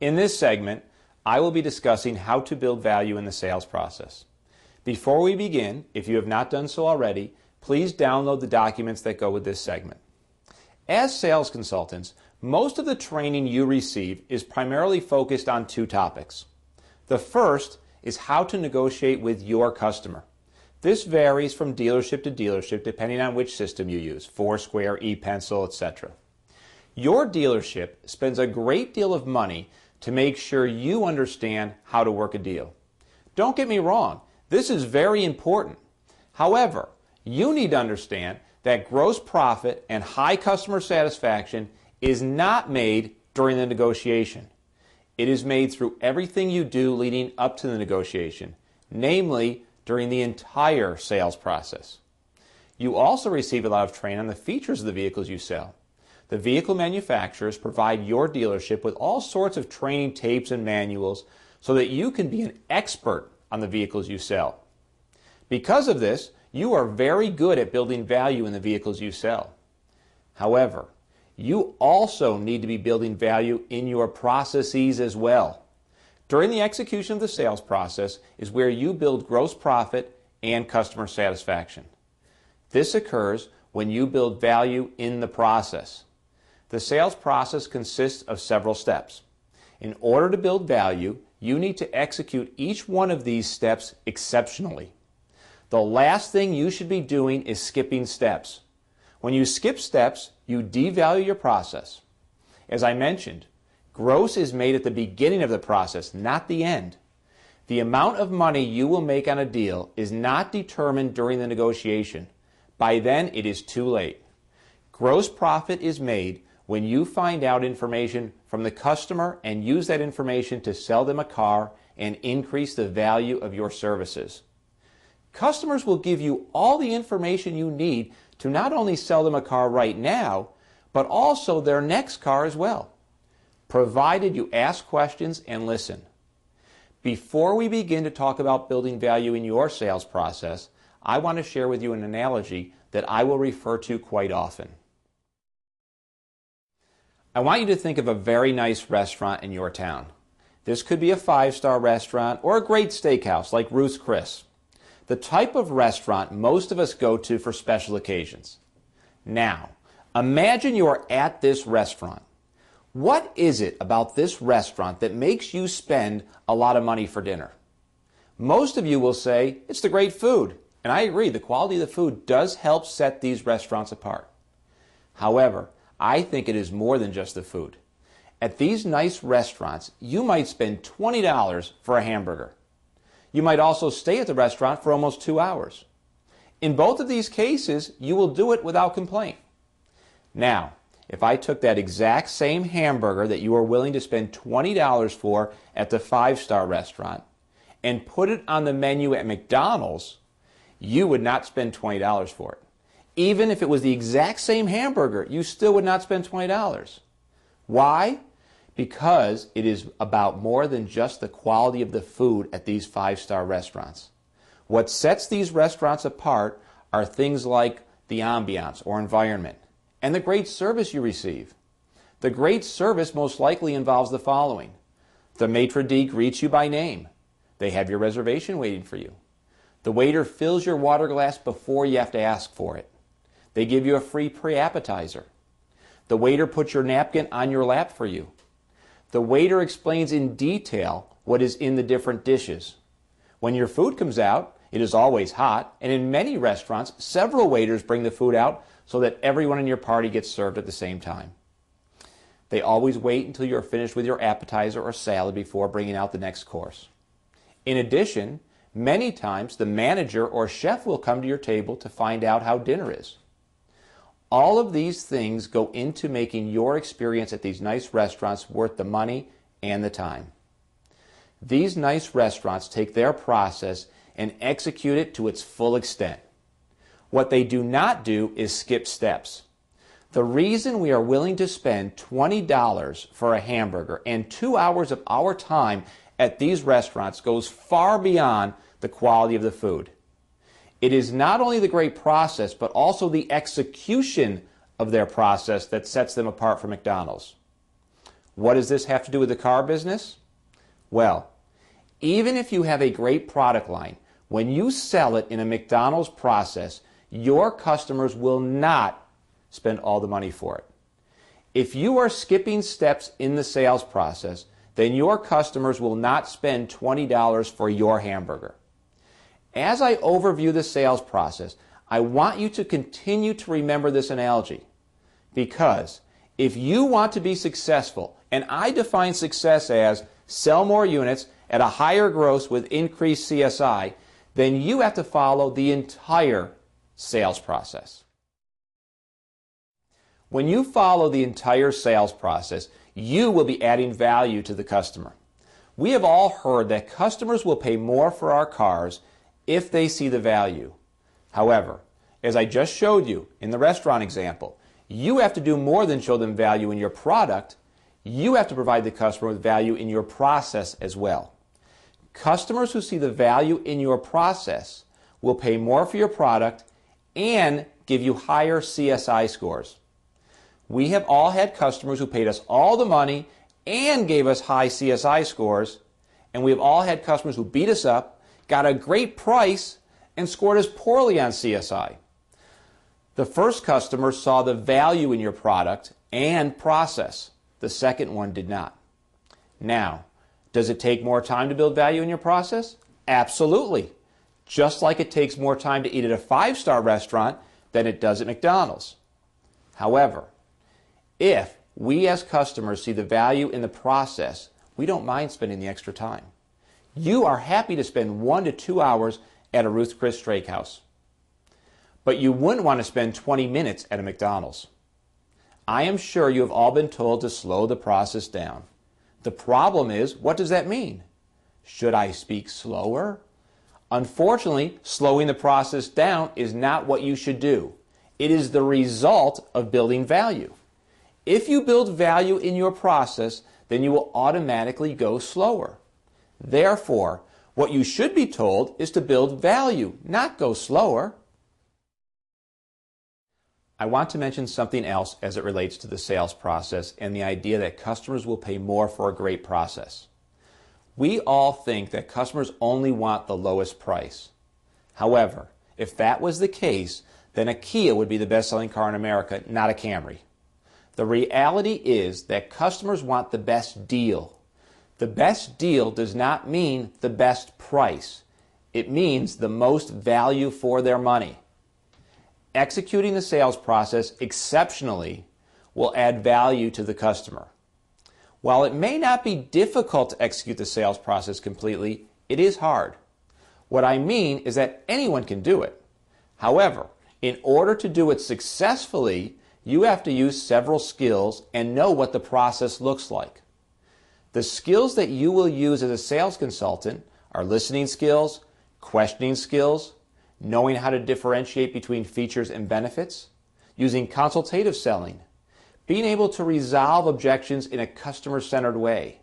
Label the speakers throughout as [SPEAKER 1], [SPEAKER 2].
[SPEAKER 1] In this segment, I will be discussing how to build value in the sales process. Before we begin, if you have not done so already, please download the documents that go with this segment. As sales consultants, most of the training you receive is primarily focused on two topics. The first is how to negotiate with your customer. This varies from dealership to dealership depending on which system you use, Foursquare, ePencil, etc. Your dealership spends a great deal of money to make sure you understand how to work a deal. Don't get me wrong, this is very important. However, you need to understand that gross profit and high customer satisfaction is not made during the negotiation. It is made through everything you do leading up to the negotiation, namely during the entire sales process. You also receive a lot of training on the features of the vehicles you sell. The vehicle manufacturers provide your dealership with all sorts of training tapes and manuals so that you can be an expert on the vehicles you sell. Because of this, you are very good at building value in the vehicles you sell. However, you also need to be building value in your processes as well. During the execution of the sales process is where you build gross profit and customer satisfaction. This occurs when you build value in the process. The sales process consists of several steps. In order to build value, you need to execute each one of these steps exceptionally. The last thing you should be doing is skipping steps. When you skip steps, you devalue your process. As I mentioned, gross is made at the beginning of the process, not the end. The amount of money you will make on a deal is not determined during the negotiation. By then, it is too late. Gross profit is made when you find out information from the customer and use that information to sell them a car and increase the value of your services. Customers will give you all the information you need to not only sell them a car right now, but also their next car as well, provided you ask questions and listen. Before we begin to talk about building value in your sales process, I want to share with you an analogy that I will refer to quite often. I want you to think of a very nice restaurant in your town. This could be a 5-star restaurant or a great steakhouse like Ruth's Chris. The type of restaurant most of us go to for special occasions. Now, imagine you are at this restaurant. What is it about this restaurant that makes you spend a lot of money for dinner? Most of you will say it's the great food, and I agree, the quality of the food does help set these restaurants apart. However, I think it is more than just the food. At these nice restaurants, you might spend $20 for a hamburger. You might also stay at the restaurant for almost 2 hours. In both of these cases, you will do it without complaint. Now, if I took that exact same hamburger that you are willing to spend $20 for at the 5-star restaurant and put it on the menu at McDonald's, you would not spend $20 for it. Even if it was the exact same hamburger, you still would not spend $20. Why? Because it is about more than just the quality of the food at these 5-star restaurants. What sets these restaurants apart are things like the ambiance or environment and the great service you receive. The great service most likely involves the following. The maitre d' greets you by name. They have your reservation waiting for you. The waiter fills your water glass before you have to ask for it. They give you a free pre-appetizer. The waiter puts your napkin on your lap for you. The waiter explains in detail what is in the different dishes. When your food comes out, it is always hot, and in many restaurants, several waiters bring the food out so that everyone in your party gets served at the same time. They always wait until you're finished with your appetizer or salad before bringing out the next course. In addition, many times the manager or chef will come to your table to find out how dinner is. All of these things go into making your experience at these nice restaurants worth the money and the time. These nice restaurants take their process and execute it to its full extent. What they do not do is skip steps. The reason we are willing to spend $20 for a hamburger and 2 hours of our time at these restaurants goes far beyond the quality of the food. It is not only the great process, but also the execution of their process that sets them apart from McDonald's. What does this have to do with the car business? Well, even if you have a great product line, when you sell it in a McDonald's process, your customers will not spend all the money for it. If you are skipping steps in the sales process, then your customers will not spend $20 for your hamburger. As I overview the sales process, I want you to continue to remember this analogy, because if you want to be successful, and I define success as sell more units at a higher gross with increased CSI, then you have to follow the entire sales process. When you follow the entire sales process, you will be adding value to the customer. We have all heard that customers will pay more for our cars if they see the value. However, as I just showed you in the restaurant example, you have to do more than show them value in your product. You have to provide the customer with value in your process as well. Customers who see the value in your process will pay more for your product and give you higher CSI scores. We have all had customers who paid us all the money and gave us high CSI scores, and we have all had customers who beat us up, got a great price, and scored us poorly on CSI. The first customer saw the value in your product and process. The second one did not. Now, does it take more time to build value in your process? Absolutely. Just like it takes more time to eat at a 5-star restaurant than it does at McDonald's. However, if we as customers see the value in the process, we don't mind spending the extra time. You are happy to spend 1 to 2 hours at a Ruth's Chris Steakhouse, but you wouldn't want to spend 20 minutes at a McDonald's. I am sure you have all been told to slow the process down. The problem is, what does that mean? Should I speak slower? Unfortunately, slowing the process down is not what you should do. It is the result of building value. If you build value in your process, then you will automatically go slower. Therefore, what you should be told is to build value, not go slower. I want to mention something else as it relates to the sales process and the idea that customers will pay more for a great process. We all think that customers only want the lowest price. However, if that was the case, then a Kia would be the best-selling car in America, not a Camry. The reality is that customers want the best deal. The best deal does not mean the best price. It means the most value for their money. Executing the sales process exceptionally will add value to the customer. While it may not be difficult to execute the sales process completely, it is hard. What I mean is that anyone can do it. However, in order to do it successfully, you have to use several skills and know what the process looks like. The skills that you will use as a sales consultant are listening skills, questioning skills, knowing how to differentiate between features and benefits, using consultative selling, being able to resolve objections in a customer-centered way,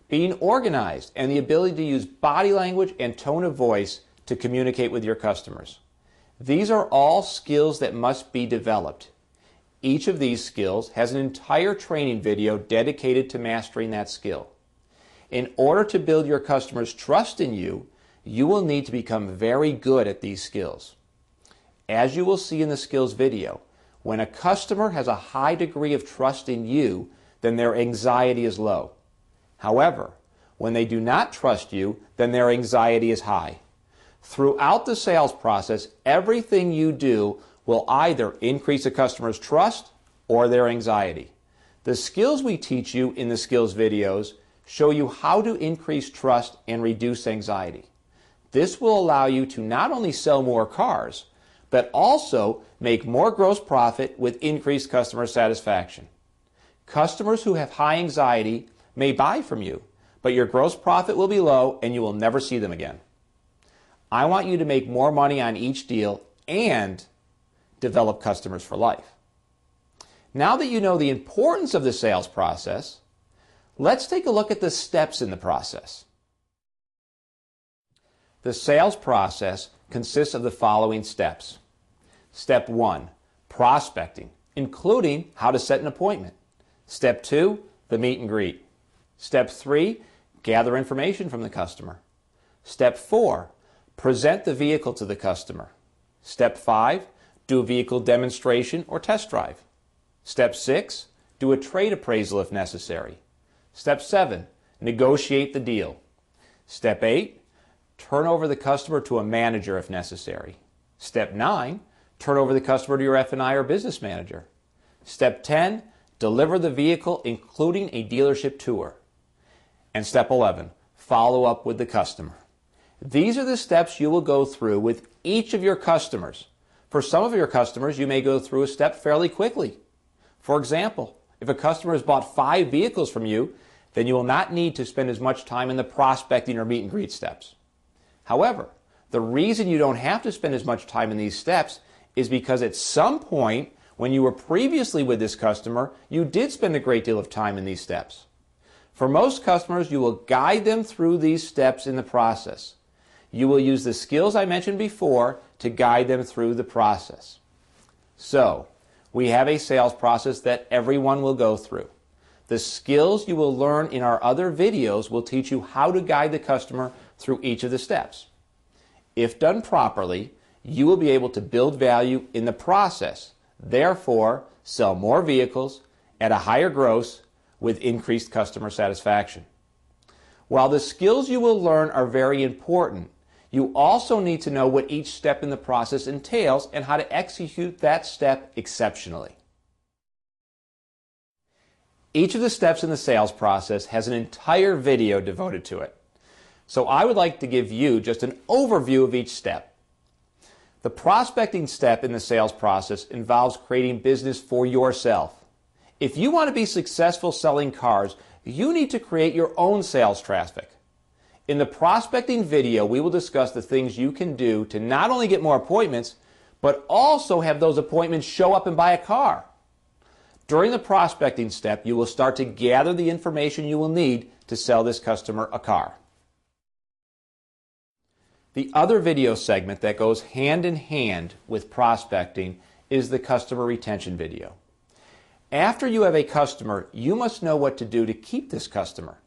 [SPEAKER 1] being organized, and the ability to use body language and tone of voice to communicate with your customers. These are all skills that must be developed. Each of these skills has an entire training video dedicated to mastering that skill. In order to build your customers' trust in you, you will need to become very good at these skills. As you will see in the skills video, when a customer has a high degree of trust in you, then their anxiety is low. However, when they do not trust you, then their anxiety is high. Throughout the sales process, everything you do will either increase a customer's trust or their anxiety. The skills we teach you in the skills videos show you how to increase trust and reduce anxiety. This will allow you to not only sell more cars, but also make more gross profit with increased customer satisfaction. Customers who have high anxiety may buy from you, but your gross profit will be low and you will never see them again. I want you to make more money on each deal and develop customers for life. Now that you know the importance of the sales process, let's take a look at the steps in the process. The sales process consists of the following steps. Step 1, prospecting, including how to set an appointment. Step 2, the meet and greet. Step 3, gather information from the customer. Step 4, present the vehicle to the customer. Step 5, do a vehicle demonstration or test drive. Step 6, do a trade appraisal if necessary. Step 7, negotiate the deal. Step 8, turn over the customer to a manager if necessary. Step 9, turn over the customer to your F&I or business manager. Step 10, deliver the vehicle including a dealership tour. And step 11, follow up with the customer. These are the steps you will go through with each of your customers. For some of your customers, you may go through a step fairly quickly. For example, if a customer has bought 5 vehicles from you, then you will not need to spend as much time in the prospecting or meet and greet steps. However, the reason you don't have to spend as much time in these steps is because at some point when you were previously with this customer, you did spend a great deal of time in these steps. For most customers, you will guide them through these steps in the process. You will use the skills I mentioned before to guide them through the process. So, we have a sales process that everyone will go through. The skills you will learn in our other videos will teach you how to guide the customer through each of the steps. If done properly, you will be able to build value in the process, therefore sell more vehicles at a higher gross with increased customer satisfaction. While the skills you will learn are very important, you also need to know what each step in the process entails and how to execute that step exceptionally. Each of the steps in the sales process has an entire video devoted to it. So I would like to give you just an overview of each step. The prospecting step in the sales process involves creating business for yourself. If you want to be successful selling cars, you need to create your own sales traffic. In the prospecting video, we will discuss the things you can do to not only get more appointments, but also have those appointments show up and buy a car. During the prospecting step, you will start to gather the information you will need to sell this customer a car. The other video segment that goes hand in hand with prospecting is the customer retention video. After you have a customer, you must know what to do to keep this customer.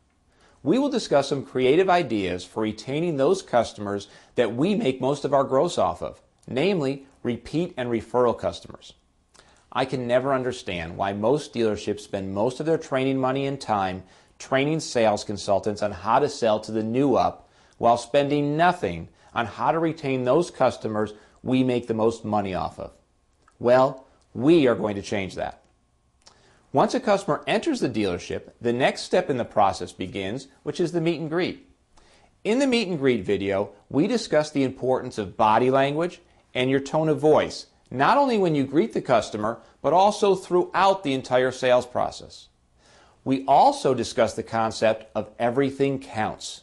[SPEAKER 1] We will discuss some creative ideas for retaining those customers that we make most of our gross off of, namely repeat and referral customers. I can never understand why most dealerships spend most of their training money and time training sales consultants on how to sell to the new up while spending nothing on how to retain those customers we make the most money off of. Well, we are going to change that. Once a customer enters the dealership, the next step in the process begins, which is the meet and greet. In the meet and greet video, we discuss the importance of body language and your tone of voice, not only when you greet the customer, but also throughout the entire sales process. We also discuss the concept of everything counts.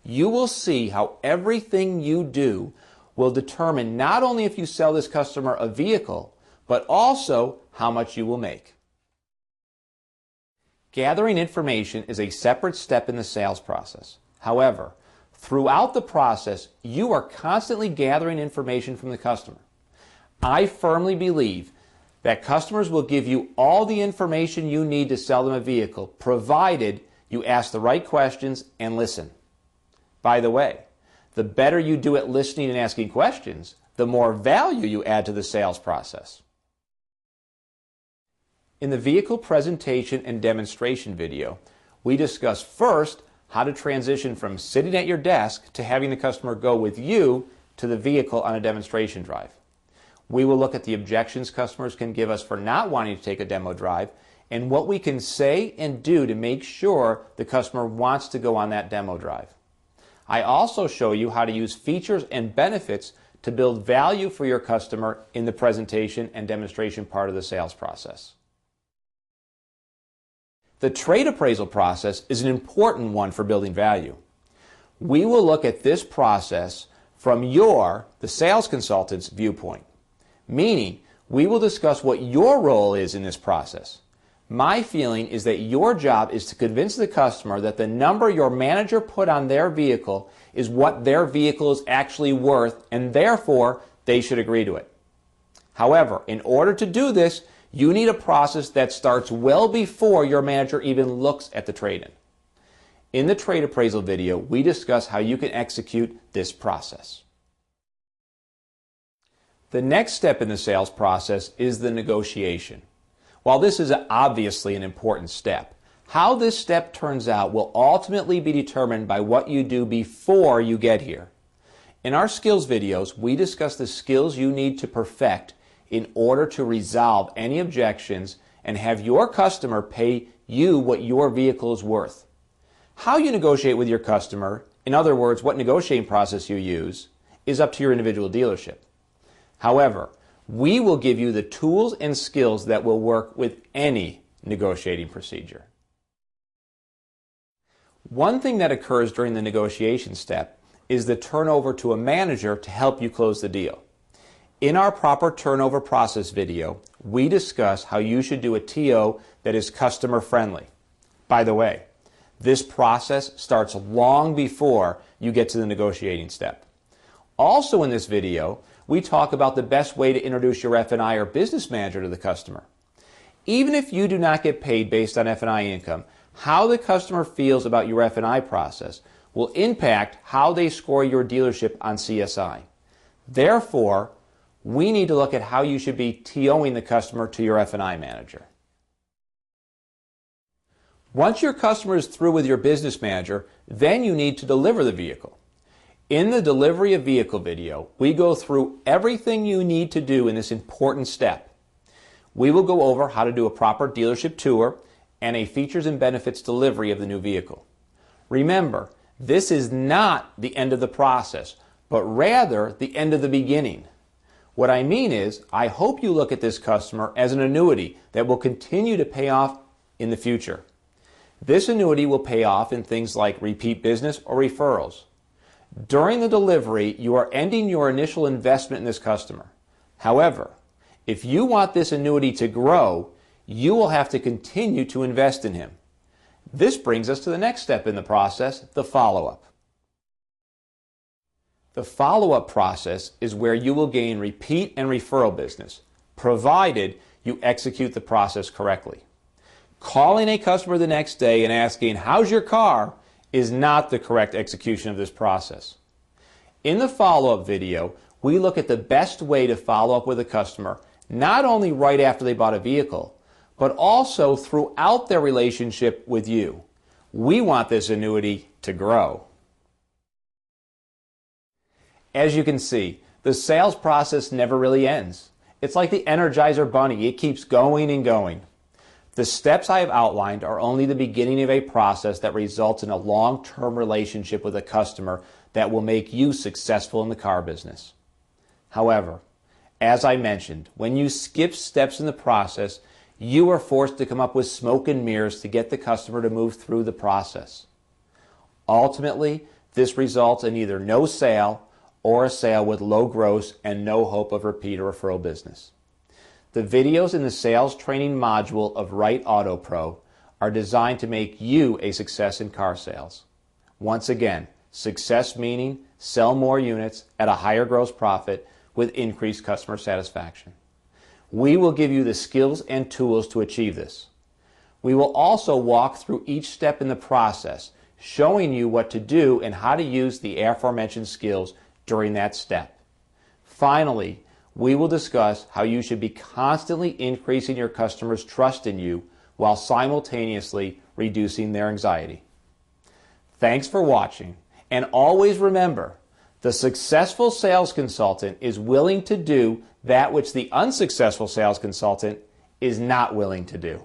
[SPEAKER 1] You will see how everything you do will determine not only if you sell this customer a vehicle, but also how much you will make. Gathering information is a separate step in the sales process. However, throughout the process, you are constantly gathering information from the customer. I firmly believe that customers will give you all the information you need to sell them a vehicle, provided you ask the right questions and listen. By the way, the better you do at listening and asking questions, the more value you add to the sales process. In the vehicle presentation and demonstration video, we discuss first how to transition from sitting at your desk to having the customer go with you to the vehicle on a demonstration drive. We will look at the objections customers can give us for not wanting to take a demo drive and what we can say and do to make sure the customer wants to go on that demo drive. I also show you how to use features and benefits to build value for your customer in the presentation and demonstration part of the sales process. The trade appraisal process is an important one for building value. We will look at this process from the sales consultant's viewpoint, meaning we will discuss what your role is in this process. My feeling is that your job is to convince the customer that the number your manager put on their vehicle is what their vehicle is actually worth, and therefore they should agree to it. However, in order to do this, You need a process that starts well before your manager even looks at the trade-in. In the trade appraisal video, we discuss how you can execute this process. The next step in the sales process is the negotiation. While this is obviously an important step, how this step turns out will ultimately be determined by what you do before you get here. In our skills videos, we discuss the skills you need to perfect in order to resolve any objections and have your customer pay you what your vehicle is worth. How you negotiate with your customer, in other words, what negotiating process you use, is up to your individual dealership. However, we will give you the tools and skills that will work with any negotiating procedure. One thing that occurs during the negotiation step is the turnover to a manager to help you close the deal. In our proper turnover process video, we discuss how you should do a TO that is customer friendly. By the way, this process starts long before you get to the negotiating step. Also in this video, we talk about the best way to introduce your F&I or business manager to the customer. Even if you do not get paid based on F&I income, how the customer feels about your F&I process will impact how they score your dealership on CSI. Therefore, we need to look at how you should be TOing the customer to your F&I manager. Once your customer is through with your business manager, then you need to deliver the vehicle. In the delivery of vehicle video, we go through everything you need to do in this important step. We will go over how to do a proper dealership tour and a features and benefits delivery of the new vehicle. Remember, this is not the end of the process, but rather the end of the beginning. What I mean is, I hope you look at this customer as an annuity that will continue to pay off in the future. This annuity will pay off in things like repeat business or referrals. During the delivery, you are ending your initial investment in this customer. However, if you want this annuity to grow, you will have to continue to invest in him. This brings us to the next step in the process, the follow-up. The follow-up process is where you will gain repeat and referral business, provided you execute the process correctly. Calling a customer the next day and asking, "How's your car?" is not the correct execution of this process. In the follow-up video, we look at the best way to follow up with a customer, not only right after they bought a vehicle, but also throughout their relationship with you. We want this annuity to grow. As you can see, the sales process never really ends. It's like the Energizer Bunny. It keeps going and going. The steps I have outlined are only the beginning of a process that results in a long-term relationship with a customer that will make you successful in the car business. However, as I mentioned, when you skip steps in the process, you are forced to come up with smoke and mirrors to get the customer to move through the process. Ultimately, this results in either no sale or a sale with low gross and no hope of repeat or referral business. The videos in the sales training module of Right Auto Pro are designed to make you a success in car sales. Once again, success meaning sell more units at a higher gross profit with increased customer satisfaction. We will give you the skills and tools to achieve this. We will also walk through each step in the process, showing you what to do and how to use the aforementioned skills during that step. Finally, we will discuss how you should be constantly increasing your customers' trust in you while simultaneously reducing their anxiety. Thanks for watching, and always remember, the successful sales consultant is willing to do that which the unsuccessful sales consultant is not willing to do.